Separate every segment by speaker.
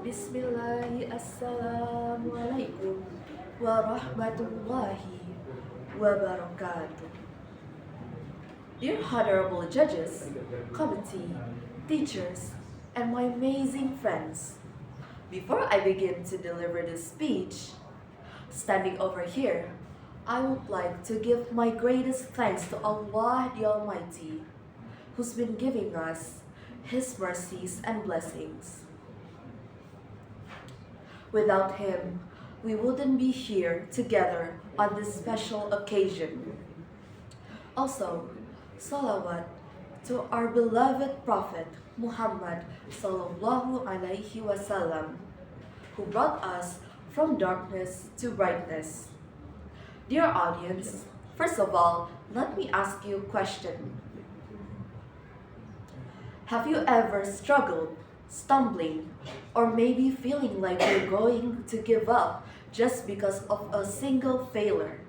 Speaker 1: Bismillahi Assalamualaikum warahmatullahi wabarakatuh. Dear honorable judges, committee, teachers, and my amazing friends, before I begin to deliver this speech, standing over here, I would like to give my greatest thanks to Allah the Almighty, who's been giving us His mercies and blessings. Without Him, we wouldn't be here together on this special occasion. Also, salawat to our beloved Prophet Muhammad sallallahu alaihi wasallam, who brought us from darkness to brightness. Dear audience, first of all, let me ask you a question. Have you ever struggled, stumbling, or maybe feeling like you're going to give up just because of a single failure?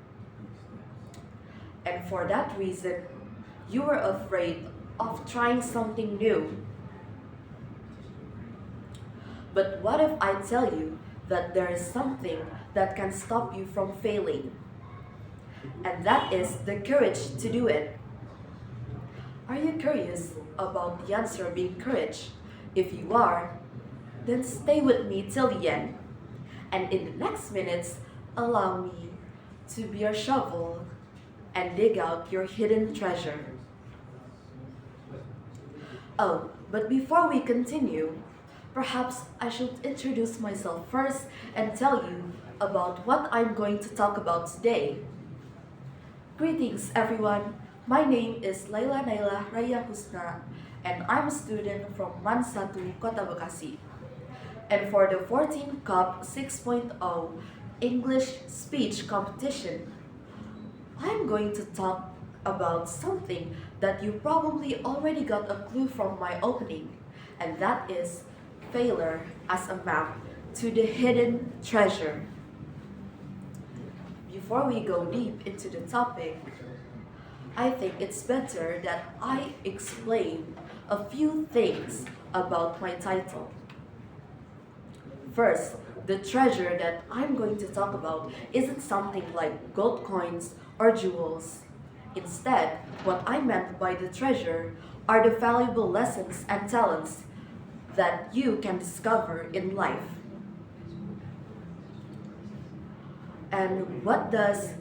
Speaker 1: And for that reason, you were afraid of trying something new. But what if I tell you that there is something that can stop you from failing? And that is the courage to do it. Are you curious about the answer being courage? If you are, then stay with me till the end. And in the next minutes, allow me to be your shovel and dig out your hidden treasure. Oh, but before we continue, perhaps I should introduce myself first and tell you about what I'm going to talk about today. Greetings everyone, my name is Laila Nailah Rayya Husna and I'm a student from MAN 1 KOTA Bekasi. And for the 14th Cup 6.0 English Speech Competition, I'm going to talk about something that you probably already got a clue from my opening, and that is failure as a map to the hidden treasure. Before we go deep into the topic, I think it's better that I explain a few things about my title. First, the treasure that I'm going to talk about isn't something like gold coins or jewels. Instead, what I meant by the treasure are the valuable lessons and talents that you can discover in life. And what does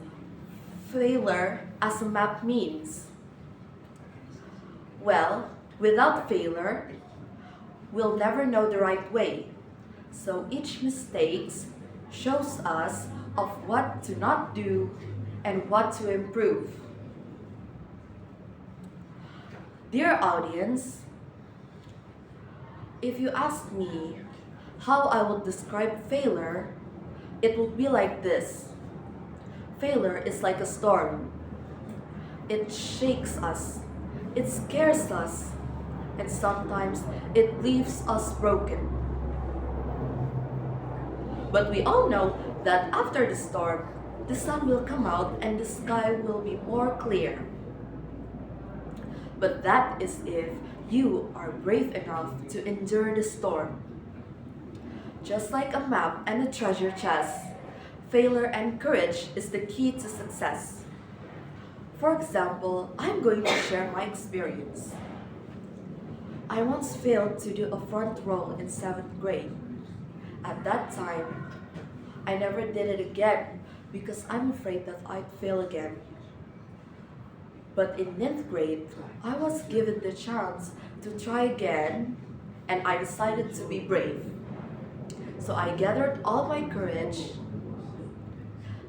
Speaker 1: failure as a map means? Well, without failure, we'll never know the right way. So each mistake shows us of what to not do and what to improve. Dear audience, if you ask me how I would describe failure, it would be like this. Failure is like a storm. It shakes us, it scares us, and sometimes it leaves us broken. But we all know that after the storm, the sun will come out and the sky will be more clear. But that is if you are brave enough to endure the storm. Just like a map and a treasure chest, failure and courage is the key to success. For example, I'm going to share my experience. I once failed to do a front row in 7th grade. At that time, I never did it again because I'm afraid that I'd fail again. But in 9th grade, I was given the chance to try again and I decided to be brave. So I gathered all my courage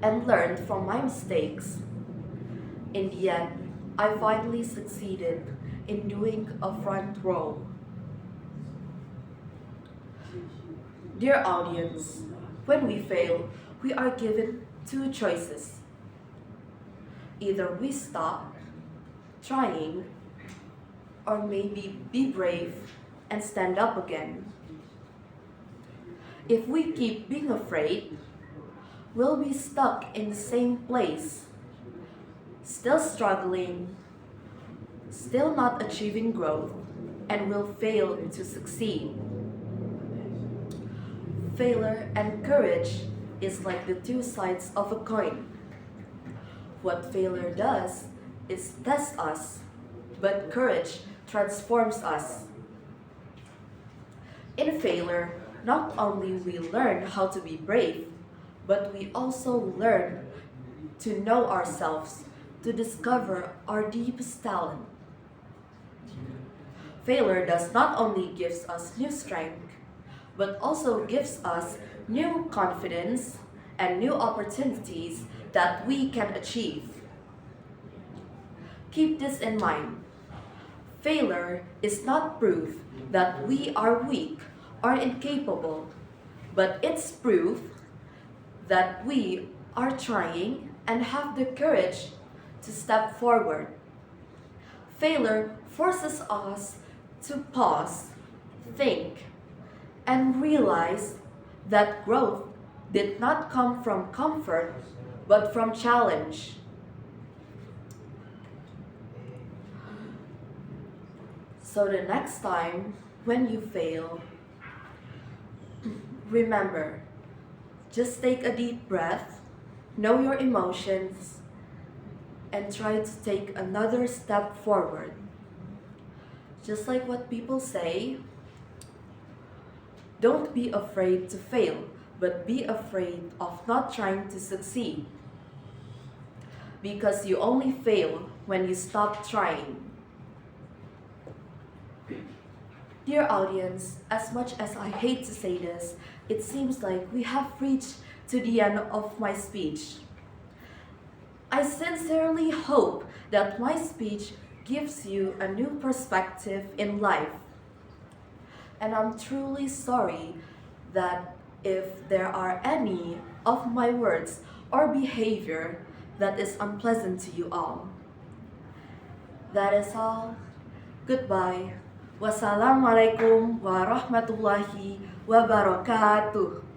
Speaker 1: and learned from my mistakes. In the end, I finally succeeded in doing a front row. Dear audience, when we fail, we are given two choices. Either we stop trying, or maybe be brave and stand up again. If we keep being afraid, we'll be stuck in the same place, still struggling, still not achieving growth, and will fail to succeed. Failure and courage is like the two sides of a coin. What failure does is test us, but courage transforms us. In failure, not only we learn how to be brave, but we also learn to know ourselves, to discover our deepest talent. Failure does not only gives us new strength, but also gives us new confidence and new opportunities that we can achieve. Keep this in mind. Failure is not proof that we are weak or incapable, but it's proof that we are trying and have the courage to step forward. Failure forces us to pause, think, and realize that growth did not come from comfort but from challenge. So the next time when you fail, remember, just take a deep breath, know your emotions, and try to take another step forward. Just like what people say, don't be afraid to fail, but be afraid of not trying to succeed. Because you only fail when you stop trying. Dear audience, as much as I hate to say this, it seems like we have reached to the end of my speech. I sincerely hope that my speech gives you a new perspective in life. And I'm truly sorry that if there are any of my words or behavior that is unpleasant to you all. That is all. Goodbye. Wassalamualaikum warahmatullahi wabarakatuh.